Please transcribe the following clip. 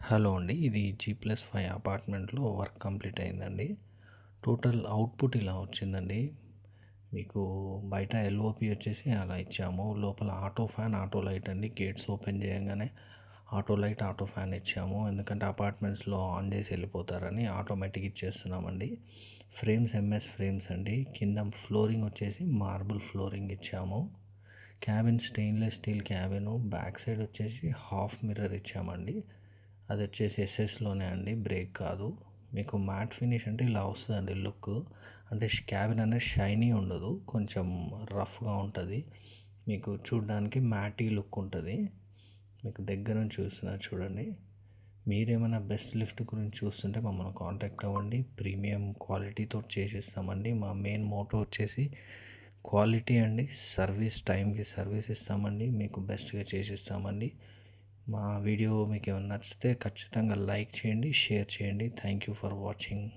Hello అండి. ఇది G+5 అపార్ట్మెంట్‌లో వర్క్ కంప్లీట్ అయిందండి. టోటల్ అవుట్‌పుట్ ఇలా వచ్చిందండి. మీకు బయట ఎల్ఓపి వచ్చేసి అలా ఇచ్చాము. లోపల ఆటో ఫ్యాన్, ఆటో లైట్ అండి. గేట్స్ ఓపెన్ చేయంగానే ఆటో లైట్, ఆటో ఫ్యాన్ ఇచ్చాము. ఎందుకంటే అపార్ట్మెంట్స్‌లో ఆన్ చేసి వెళ్ళిపోతారని ఆటోమేటిక్ ఇచ్చేస్తున్నామండి. ఫ్రేమ్స్ ఎంఎస్ ఫ్రేమ్స్ అండి. కింద ఫ్లోరింగ్ వచ్చేసి మార్బుల్ ఫ్లోరింగ్ ఇచ్చాము. Cabin stainless steel క్యాబిను. Back side వచ్చేసి హాఫ్ మిర్రర్ ఇచ్చామండి. అది వచ్చేసి ఎస్ఎస్లోనే అండి, బ్రేక్ కాదు. మీకు మ్యాట్ ఫినిష్ అంటే ఇలా వస్తుందండి లుక్. అంటే క్యాబిన్ అనేది షైనీ ఉండదు, కొంచెం రఫ్గా ఉంటుంది. మీకు చూడడానికి మ్యాటీ లుక్ ఉంటుంది. మీకు దగ్గర నుంచి చూస్తున్నా చూడండి. మీరేమైనా బెస్ట్ లిఫ్ట్ గురించి చూస్తుంటే మమ్మల్ని కాంటాక్ట్ అవ్వండి. ప్రీమియం క్వాలిటీతో చేసిస్తామండి. మా మెయిన్ మోటో వచ్చేసి క్వాలిటీ అండి. సర్వీస్ టైంకి సర్వీస్ ఇస్తామండి. మీకు బెస్ట్గా చేసిస్తామండి. మా వీడియో మీకు ఏమైనా నచ్చితే ఖచ్చితంగా లైక్ చేయండి, షేర్ చేయండి. Thank you for watching.